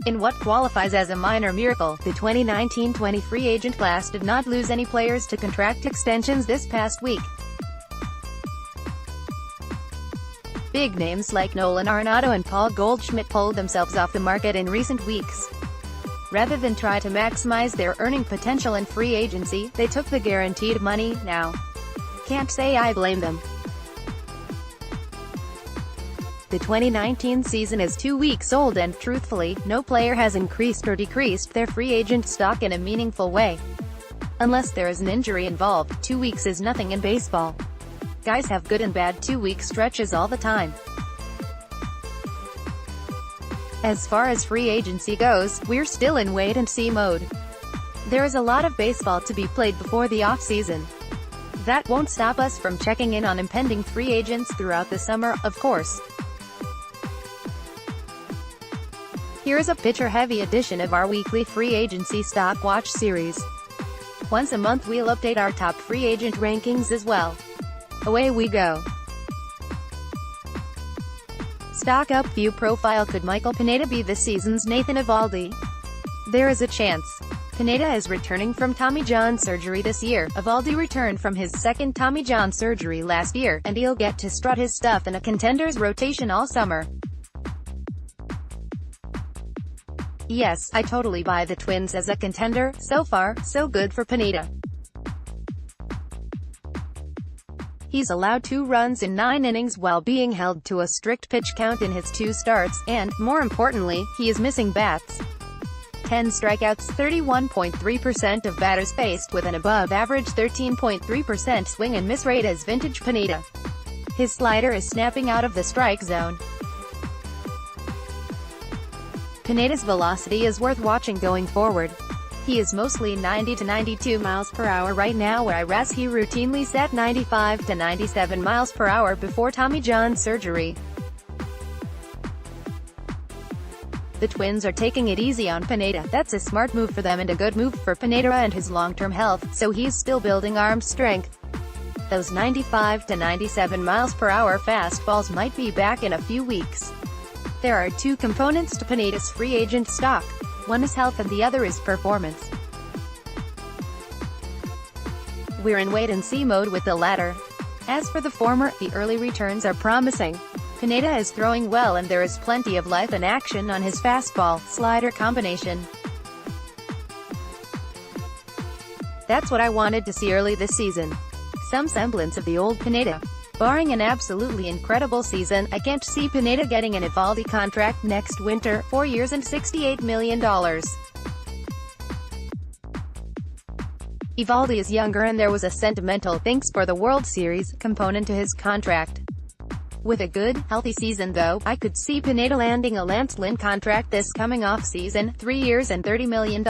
In what qualifies as a minor miracle, the 2019-20 free agent class did not lose any players to contract extensions this past week. Big names like Nolan, Arenado and Goldschmidt pulled themselves off the market in recent weeks. Rather than try to maximize their earning potential in free agency, they took the guaranteed money now. Can't say I blame them. The 2019 season is 2 weeks old and, truthfully, no player has increased or decreased their free agent stock in a meaningful way. Unless there is an injury involved, 2 weeks is nothing in baseball. Guys have good and bad 2-week stretches all the time. As far as free agency goes, we're still in wait-and-see mode. There is a lot of baseball to be played before the off-season. That won't stop us from checking in on impending free agents throughout the summer, of course. Here's a pitcher-heavy edition of our weekly free agency stock watch series. Once a month we'll update our top free agent rankings as well. Away we go. Stock up view profile. Could Michael Pineda be this season's Nathan Eovaldi? There is a chance. Pineda is returning from Tommy John surgery this year. Eovaldi returned from his second Tommy John surgery last year, and he'll get to strut his stuff in a contender's rotation all summer. Yes, I totally buy the Twins as a contender. So far, so good for Pineda. He's allowed 2 runs in 9 innings while being held to a strict pitch count in his 2 starts, and, more importantly, he is missing bats. 10 strikeouts, 31.3% of batters faced with an above-average 13.3% swing and miss rate as vintage Pineda. His slider is snapping out of the strike zone. Pineda's velocity is worth watching going forward. He is mostly 90 to 92 miles per hour right now, whereas he routinely set 95 to 97 miles per hour before Tommy John surgery. The Twins are taking it easy on Pineda. That's a smart move for them and a good move for Pineda and his long-term health, so he's still building arm strength. Those 95 to 97 miles per hour fastballs might be back in a few weeks. There are 2 components to Pineda's free agent stock. One is health and the other is performance. We're in wait-and-see mode with the latter. As for the former, the early returns are promising. Pineda is throwing well and there is plenty of life and action on his fastball-slider combination. That's what I wanted to see early this season. Some semblance of the old Pineda. Barring an absolutely incredible season, I can't see Pineda getting an Eovaldi contract next winter, 4 years and $68 million. Eovaldi is younger and there was a sentimental thanks for the World Series component to his contract. With a good, healthy season though, I could see Pineda landing a Lance Lynn contract this coming off-season, 3 years and $30 million.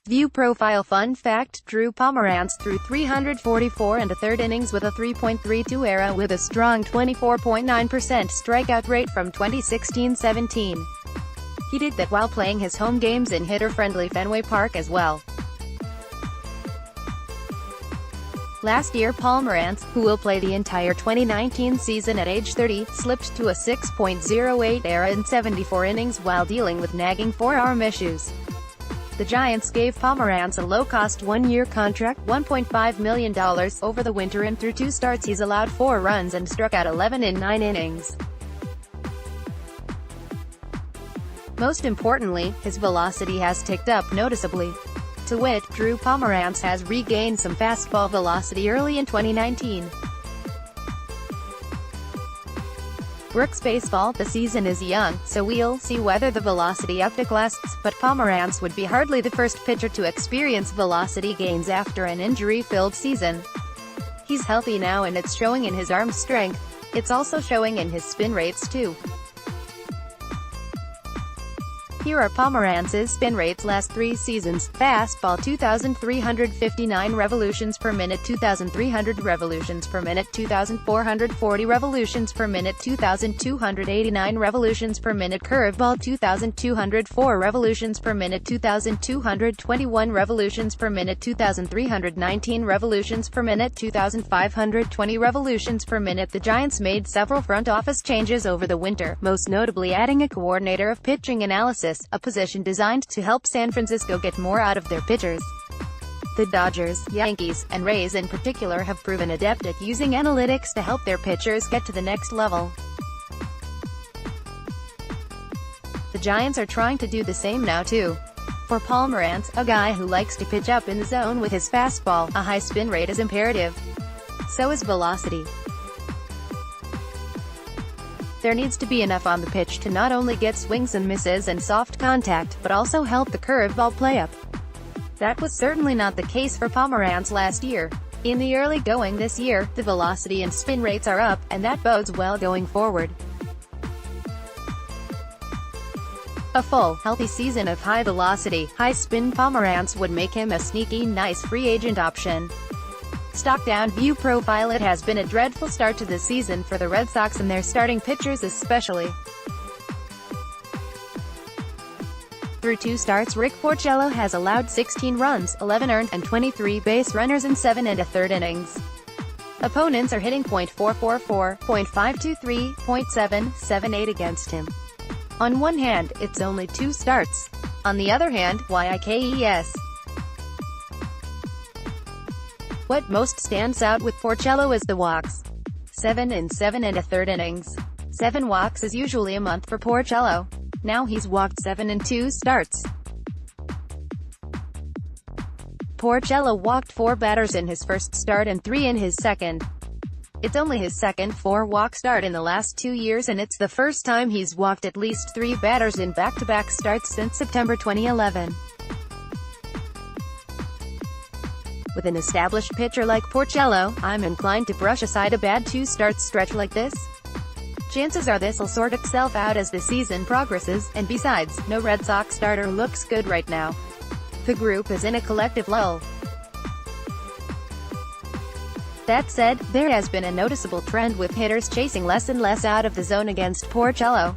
View profile. Fun fact: Drew Pomeranz threw 344 and a third innings with a 3.32 ERA with a strong 24.9% strikeout rate from 2016-17. He did that while playing his home games in hitter-friendly Fenway Park as well. Last year Pomeranz, who will play the entire 2019 season at age 30, slipped to a 6.08 ERA in 74 innings while dealing with nagging forearm issues. The Giants gave Pomeranz a low-cost 1-year contract, $1.5 million, over the winter, and through 2 starts he's allowed 4 runs and struck out 11 in 9 innings. Most importantly, his velocity has ticked up noticeably. To wit, Drew Pomeranz has regained some fastball velocity early in 2019. Brooks Baseball. The season is young, so we'll see whether the velocity uptick lasts, but Pomeranz would be hardly the first pitcher to experience velocity gains after an injury-filled season. He's healthy now and it's showing in his arm strength. It's also showing in his spin rates too. Here are Pomerantz's spin rates last 3 seasons. Fastball 2,359 revolutions per minute, 2,300 revolutions per minute, 2,440 revolutions per minute, 2,289 revolutions per minute. Curveball 2,204 revolutions per minute, 2,221 revolutions per minute, 2,319 revolutions per minute, 2,520 revolutions per minute. The Giants made several front office changes over the winter, most notably adding a coordinator of pitching analysis, a position designed to help San Francisco get more out of their pitchers. The Dodgers, Yankees, and Rays in particular have proven adept at using analytics to help their pitchers get to the next level. The Giants are trying to do the same now too. For Pomerantz, a guy who likes to pitch up in the zone with his fastball, a high spin rate is imperative. So is velocity. There needs to be enough on the pitch to not only get swings and misses and soft contact, but also help the curveball play up. That was certainly not the case for Pomerantz last year. In the early going this year, the velocity and spin rates are up, and that bodes well going forward. A full, healthy season of high-velocity, high-spin Pomerantz would make him a sneaky, nice free agent option. Stock down view profile. It has been a dreadful start to the season for the Red Sox and their starting pitchers especially. Through 2 starts, Rick Porcello has allowed 16 runs, 11 earned, and 23 base runners in 7 1/3 innings. Opponents are hitting .444, .523, .778 against him. On one hand, it's only 2 starts. On the other hand, yikes. What most stands out with Porcello is the walks. 7 in 7 1/3 innings. 7 walks is usually a month for Porcello. Now he's walked 7 in 2 starts. Porcello walked 4 batters in his first start and 3 in his second. It's only his second 4-walk start in the last 2 years, and it's the first time he's walked at least 3 batters in back-to-back starts since September 2011. With an established pitcher like Porcello, I'm inclined to brush aside a bad 2-start stretch like this. Chances are this'll sort itself out as the season progresses, and besides, no Red Sox starter looks good right now. The group is in a collective lull. That said, there has been a noticeable trend with hitters chasing less and less out of the zone against Porcello.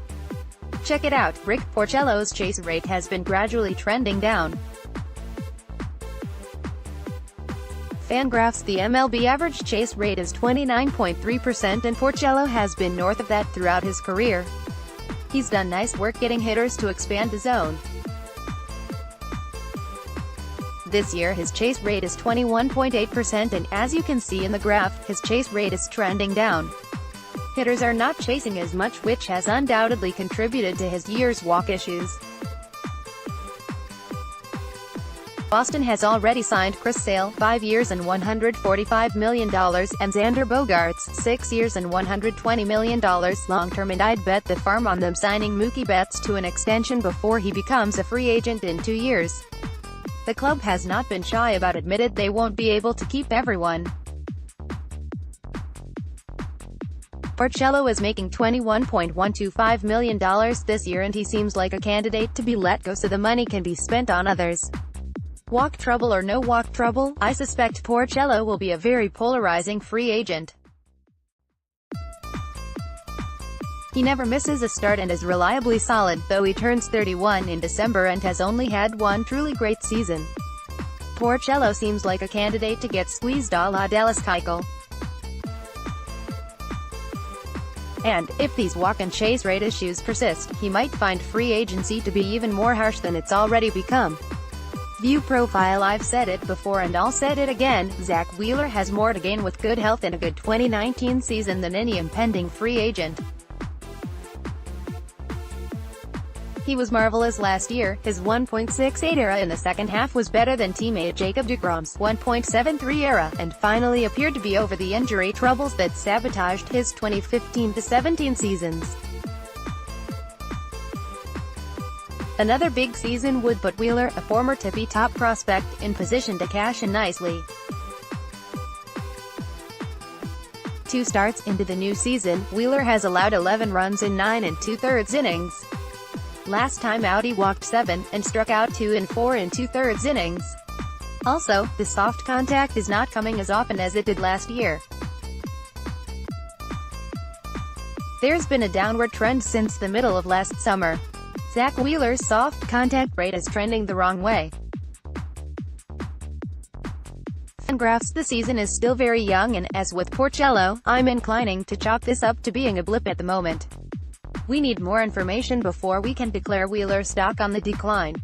Check it out, Rick Porcello's chase rate has been gradually trending down. Fangraphs: the MLB average chase rate is 29.3%, and Porcello has been north of that throughout his career. He's done nice work getting hitters to expand the zone. This year his chase rate is 21.8%, and as you can see in the graph, his chase rate is trending down. Hitters are not chasing as much, which has undoubtedly contributed to his year's walk issues. Boston has already signed Chris Sale, 5 years and $145 million, and Xander Bogaerts, 6 years and $120 million, long-term, and I'd bet the farm on them signing Mookie Betts to an extension before he becomes a free agent in 2 years. The club has not been shy about admitting they won't be able to keep everyone. Porcello is making $21.125 million this year, and he seems like a candidate to be let go so the money can be spent on others. Walk trouble or no walk trouble, I suspect Porcello will be a very polarizing free agent. He never misses a start and is reliably solid, though he turns 31 in December and has only had one truly great season. Porcello seems like a candidate to get squeezed a la Dallas Keuchel. And, if these walk and chase rate issues persist, he might find free agency to be even more harsh than it's already become. View profile: I've said it before and I'll say it again, Zack Wheeler has more to gain with good health and a good 2019 season than any impending free agent. He was marvelous last year. His 1.68 ERA in the second half was better than teammate Jacob deGrom's 1.73 ERA, and finally appeared to be over the injury troubles that sabotaged his 2015-17 seasons. Another big season would put Wheeler, a former tippy-top prospect, in position to cash in nicely. 2 starts into the new season, Wheeler has allowed 11 runs in 9 2/3 innings. Last time out he walked 7, and struck out 2 and 4 in 2/3 innings. Also, the soft contact is not coming as often as it did last year. There's been a downward trend since the middle of last summer. Zack Wheeler's soft contact rate is trending the wrong way. Fangraphs: the season is still very young and, as with Porcello, I'm inclining to chalk this up to being a blip at the moment. We need more information before we can declare Wheeler's stock on the decline.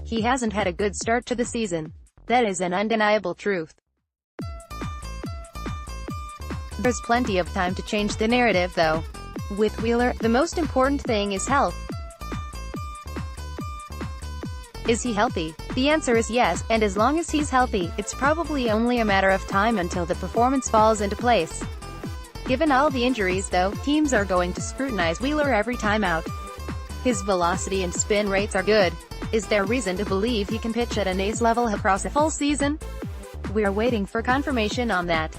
He hasn't had a good start to the season. That is an undeniable truth. There's plenty of time to change the narrative though. With Wheeler, the most important thing is health. Is he healthy? The answer is yes, and as long as he's healthy, it's probably only a matter of time until the performance falls into place. Given all the injuries though, teams are going to scrutinize Wheeler every time out. His velocity and spin rates are good. Is there reason to believe he can pitch at an ace level across a full season? We're waiting for confirmation on that.